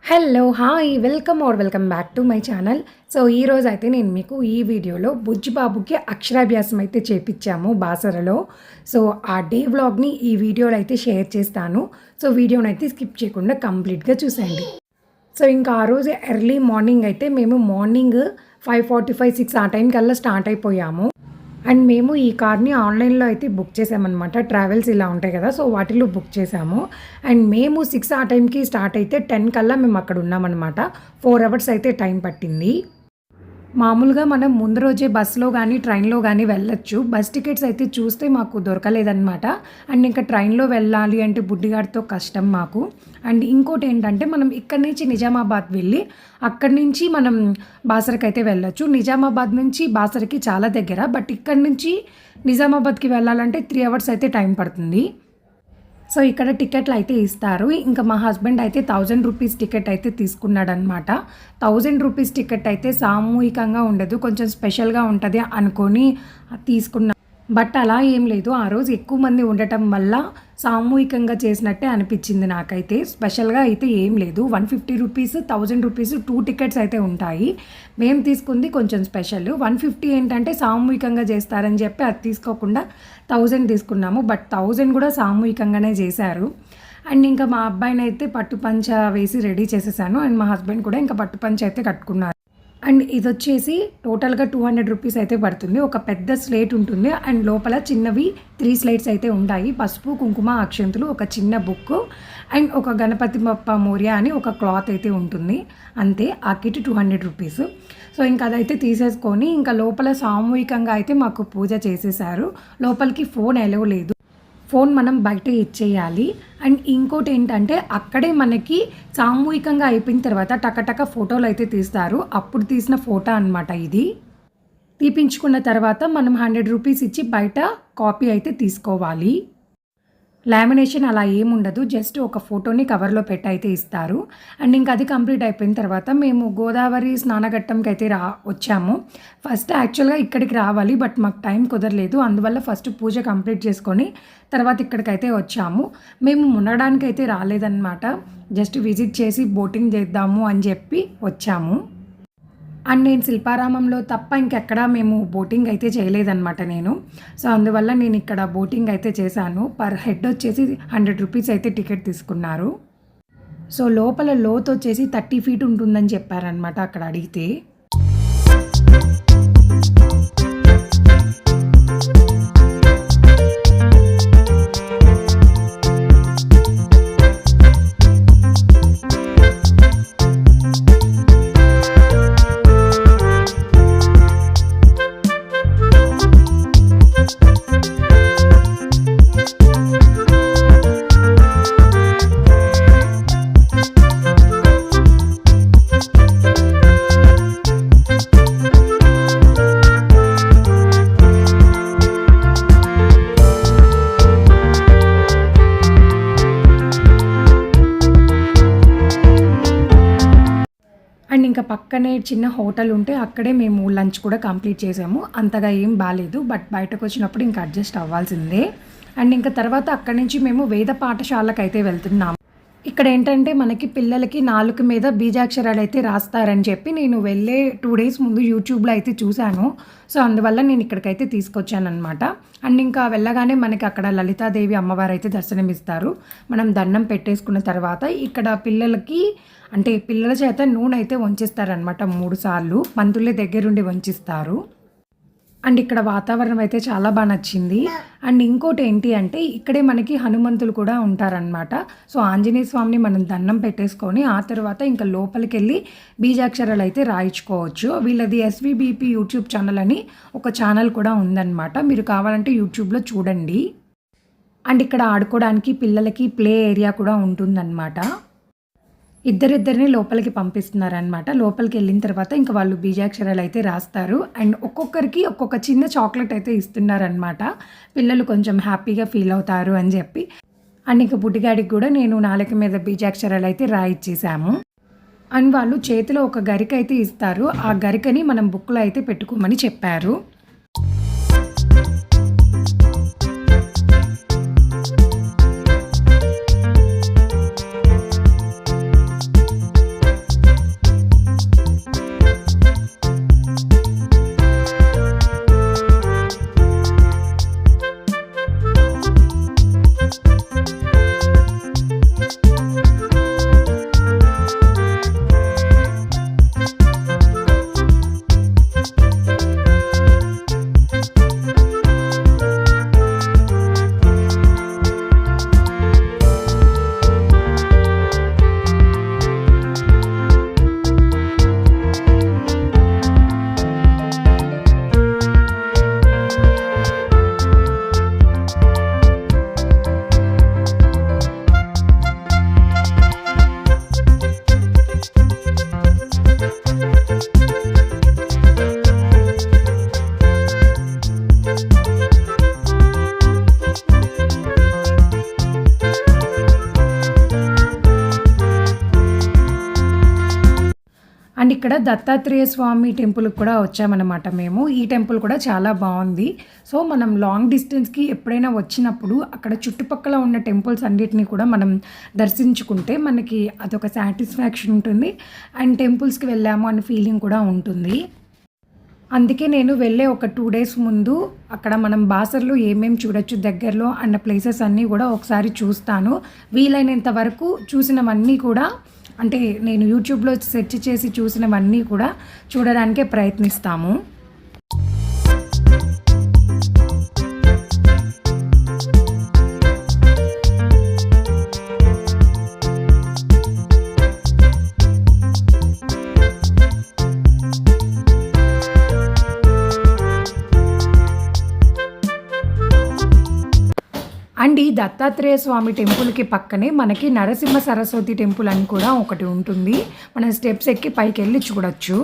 Hello! Hi! Welcome back to my channel. So, ఈరోజైతే నేను మీకు ఈ వీడియోలో బుజ్జి బాబుకి అక్షరాభ్యాసం అయితే చేపిచ్చాము బాసరలో. సో, ఆ డే వ్లాగ్‌ని ఈ వీడియోలో అయితే షేర్ చేస్తాను. సో, వీడియోనైతే స్కిప్ చేయకుండా కంప్లీట్‌గా చూసేయండి. సో, ఇంకా ఆ రోజు ఎర్లీ మార్నింగ్ అయితే మేము మార్నింగ్ 5:45, 6 ఆ టైం కల్లా స్టార్ట్ అయిపోయాము. అండ్ మేము ఈ కార్‌ని ఆన్‌లైన్‌లో అయితే బుక్ చేసామన్నమాట. ట్రావెల్స్ ఇలా ఉంటాయి కదా! సో, వాటిలో బుక్ చేసాము. అండ్ మేము 6 ఆ టైంకి స్టార్ట్ అయితే 10 కల్లా మేము అక్కడ ఉన్నామన్నమాట. 4 అవర్స్ అయితే టైం పట్టింది. మామూలుగా మనం ముందు రోజే బస్‌లో గానీ, ట్రైన్‌లో గానీ వెళ్ళొచ్చు. బస్ టికెట్స్ అయితే చూస్తే మాకు దొరకలేదనమాట. అండ్ ఇంకా ట్రైన్‌లో వెళ్ళాలి అంటే బుడ్డిగాడితో కష్టం మాకు. అండ్ ఇంకోటేంటంటే మనం ఇక్కడి నుంచి నిజామాబాద్ వెళ్ళి, అక్కడి నుంచి మనం బాసరకైతే వెళ్ళొచ్చు. నిజామాబాద్ నుంచి బాసరకి చాలా దగ్గర. బట్ ఇక్కడి నుంచి నిజామాబాద్‌కి వెళ్ళాలంటే 3 అవర్స్ అయితే టైం పడుతుంది. సో, ఇక్కడ టికెట్లు అయితే ఇస్తారు. ఇంకా మా హస్బెండ్ అయితే 1000 రూపీస్ టికెట్ అయితే తీసుకున్నాడనమాట. 1000 రూపీస్ టికెట్ అయితే సామూహికంగా ఉండదు. కొంచెం స్పెషల్‌గా ఉంటది అనుకోని తీసుకున్నా. బట్ అలా ఏం లేదు. ఆ రోజు ఎక్కువ మంది ఉండటం వల్ల సామూహికంగా చేసినట్టే అనిపించింది నాకైతే. స్పెషల్‌గా అయితే ఏం లేదు. 150 రూపీస్, 1000 రూపీస్ 2 టికెట్స్ అయితే ఉంటాయి. మేము తీసుకుంది కొంచెం స్పెషల్. 150 ఏంటంటే సామూహికంగా చేస్తారని చెప్పి అది తీసుకోకుండా 1000 తీసుకున్నాము. బట్ 1000 కూడా సామూహికంగానే చేశారు. అండ్ ఇంకా మా అబ్బాయినైతే పట్టు పంచ వేసి రెడీ చేసేసాను. అండ్ మా హస్బెండ్ కూడా ఇంకా పట్టు పంచ అయితే కట్టుకున్నారు. అండ్ ఇదొచ్చేసి టోటల్‌గా 200 రూపీస్ అయితే పడుతుంది. ఒక పెద్ద స్లేట్ ఉంటుంది. అండ్ లోపల చిన్నవి 3 స్లేట్స్ అయితే ఉంటాయి. పసుపు, కుంకుమ, అక్షంతులు, ఒక చిన్న బుక్కు అండ్ ఒక గణపతి బప్ప మోరియా అని ఒక క్లాత్ అయితే ఉంటుంది. అంతే. ఆ కిట్ 200 రూపీస్. సో, ఇంకా అదైతే తీసేసుకొని ఇంకా లోపల సామూహికంగా అయితే మాకు పూజ చేసేసారు. లోపలికి ఫోన్ అలౌ లేదు. ఫోన్ మనం బయటే ఇచ్చేయాలి. అండ్ ఇంకోటి ఏంటంటే అక్కడే మనకి సామూహికంగా అయిపోయిన తర్వాత టకటక ఫోటోలు అయితే తీస్తారు. అప్పుడు తీసిన ఫోటో అనమాట ఇది. తీపించుకున్న తర్వాత మనం 100 రూపీస్ ఇచ్చి బయట కాపీ అయితే తీసుకోవాలి. లామినేషన్ అలా ఏముండదు. జస్ట్ ఒక ఫోటోని కవర్లో పెట్టి అయితే ఇస్తారు. అండ్ ఇంకా అది కంప్లీట్ అయిపోయిన తర్వాత మేము గోదావరి స్నానఘట్టంకి అయితే వచ్చాము. ఫస్ట్ యాక్చువల్గా ఇక్కడికి రావాలి. బట్ మాకు టైం కుదరలేదు. అందువల్ల ఫస్ట్ పూజ కంప్లీట్ చేసుకొని తర్వాత ఇక్కడికైతే వచ్చాము. మేము మునగడానికైతే రాలేదన్నమాట. జస్ట్ విజిట్ చేసి బోటింగ్ చేద్దాము అని చెప్పి వచ్చాము. అండ్ నేను శిల్పారామంలో తప్ప ఇంకెక్కడా మేము బోటింగ్ అయితే చేయలేదన్నమాట నేను. సో, అందువల్ల నేను ఇక్కడ బోటింగ్ అయితే చేశాను. పర్ హెడ్ వచ్చేసి 100 రూపీస్ అయితే టికెట్ తీసుకున్నారు. సో, లోపల లోతు వచ్చేసి 30 ఫీట్ ఉంటుందని చెప్పారనమాట అక్కడ అడిగితే. అండ్ ఇంకా పక్కనే చిన్న హోటల్ ఉంటే అక్కడే మేము లంచ్ కూడా కంప్లీట్ చేసాము. అంతగా ఏం బాలేదు. బట్ బయటకు వచ్చినప్పుడు ఇంకా అడ్జస్ట్ అవ్వాల్సిందే. అండ్ ఇంకా తర్వాత అక్కడి నుంచి మేము వేద పాఠశాలకు అయితే వెళ్తున్నాము. ఇక్కడ ఏంటంటే మనకి పిల్లలకి నాలుక మీద బీజాక్షరాలు అయితే రాస్తారని చెప్పి నేను వెళ్ళే 2 డేస్ ముందు యూట్యూబ్లో అయితే చూశాను. సో, అందువల్ల నేను ఇక్కడికైతే తీసుకొచ్చానమాట. అండ్ ఇంకా వెళ్ళగానే మనకి అక్కడ లలితాదేవి అమ్మవారు అయితే దర్శనమిస్తారు. మనం దండం పెట్టేసుకున్న తర్వాత ఇక్కడ పిల్లలకి అంటే పిల్లల చేత నూనె అయితే వంచిస్తారనమాట 3 సార్లు. పంతులే దగ్గరుండి వంచిస్తారు. అండ్ ఇక్కడ వాతావరణం అయితే చాలా బాగా నచ్చింది. అండ్ ఇంకోటి ఏంటి అంటే ఇక్కడే మనకి హనుమంతులు కూడా ఉంటారనమాట. సో, ఆంజనేయ స్వామిని మనం దండం పెట్టేసుకొని ఆ తర్వాత ఇంకా లోపలికి వెళ్ళి బీజాక్షరాలు అయితే రాయించుకోవచ్చు. వీళ్ళది ఎస్వీబీపీ యూట్యూబ్ ఛానల్ అని ఒక ఛానల్ కూడా ఉందన్నమాట. మీరు కావాలంటే యూట్యూబ్లో చూడండి. అండ్ ఇక్కడ ఆడుకోవడానికి పిల్లలకి ప్లే ఏరియా కూడా ఉంటుందన్నమాట. ఇద్దరిద్దరిని లోపలికి పంపిస్తున్నారనమాట. లోపలికి వెళ్ళిన తర్వాత ఇంకా వాళ్ళు బీజాక్షరాలు అయితే రాస్తారు. అండ్ ఒక్కొక్కరికి ఒక్కొక్క చిన్న చాక్లెట్ అయితే ఇస్తున్నారనమాట. పిల్లలు కొంచెం హ్యాపీగా ఫీల్ అవుతారు అని చెప్పి. అండ్ ఇంకా బుడ్డిగాడికి కూడా నేను నాలుక మీద బీజాక్షరాలు అయితే రాయిచ్చేసాము. అండ్ వాళ్ళు చేతిలో ఒక గరిక అయితే ఇస్తారు. ఆ గరికని మనం బుక్లో అయితే పెట్టుకోమని చెప్పారు. అండ్ ఇక్కడ దత్తాత్రేయ స్వామి టెంపుల్కి కూడా వచ్చామన్నమాట మేము. ఈ టెంపుల్ కూడా చాలా బాగుంది. సో మనం లాంగ్ డిస్టెన్స్కి ఎప్పుడైనా వచ్చినప్పుడు అక్కడ చుట్టుపక్కల ఉన్న టెంపుల్స్ అన్నిటినీ కూడా మనం దర్శించుకుంటే మనకి అదొక సాటిస్ఫాక్షన్ ఉంటుంది. అండ్ టెంపుల్స్కి వెళ్ళాము అనే ఫీలింగ్ కూడా ఉంటుంది. అందుకే నేను వెళ్ళే ఒక 2 days ముందు అక్కడ మనం బాసర్లో ఏమేమి చూడొచ్చు దగ్గరలో అన్న ప్లేసెస్ అన్నీ కూడా ఒకసారి చూస్తాను. వీలైనంత వరకు చూసినవన్నీ కూడా, అంటే నేను యూట్యూబ్లో సెర్చ్ చేసి చూసినవన్నీ కూడా చూడడానికే ప్రయత్నిస్తాము. అండ్ ఈ దత్తాత్రేయ స్వామి టెంపుల్కి పక్కనే మనకి నరసింహ సరస్వతి టెంపుల్ అని కూడా ఒకటి ఉంటుంది. మనం స్టెప్స్ ఎక్కి పైకి వెళ్ళి చూడొచ్చు.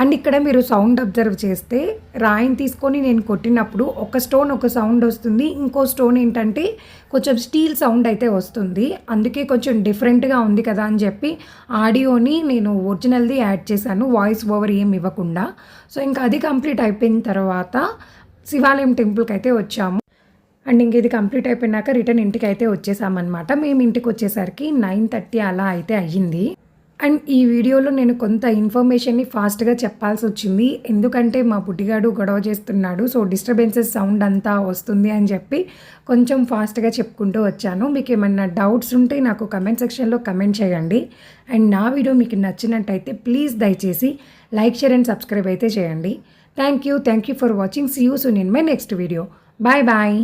అండ్ ఇక్కడ మీరు సౌండ్ అబ్జర్వ్ చేస్తే రాయిని తీసుకొని నేను కొట్టినప్పుడు ఒక స్టోన్ ఒక సౌండ్ వస్తుంది, ఇంకో స్టోన్ ఏంటంటే కొంచెం స్టీల్ సౌండ్ అయితే వస్తుంది. అందుకే కొంచెం డిఫరెంట్గా ఉంది కదా అని చెప్పి ఆడియోని నేను ఒరిజినల్ది యాడ్ చేశాను, వాయిస్ ఓవర్ ఏం ఇవ్వకుండా. సో ఇంకా అది కంప్లీట్ అయిపోయిన తర్వాత శివాలయం టెంపుల్కి అయితే వచ్చాము. అండ్ ఇంక ఇది కంప్లీట్ అయిపోయినాక రిటర్న్ ఇంటికి అయితే వచ్చేసామన్నమాట. మేము ఇంటికి వచ్చేసరికి 9:30 అలా అయితే అయ్యింది. అండ్ ఈ వీడియోలో నేను కొంత ఇన్ఫర్మేషన్ని ఫాస్ట్గా చెప్పాల్సి వచ్చింది, ఎందుకంటే మా బుడ్డిగాడు గొడవ చేస్తున్నాడు. సో డిస్టర్బెన్సెస్ సౌండ్ అంతా వస్తుంది అని చెప్పి కొంచెం ఫాస్ట్గా చెప్పుకుంటూ వచ్చాను. మీకు ఏమన్నా డౌట్స్ ఉంటే నాకు కమెంట్ సెక్షన్లో కమెంట్ చేయండి. అండ్ నా వీడియో మీకు నచ్చినట్టయితే ప్లీజ్ దయచేసి లైక్, షేర్ అండ్ సబ్స్క్రైబ్ అయితే చేయండి. Thank you for watching. See you soon in my next video. Bye bye.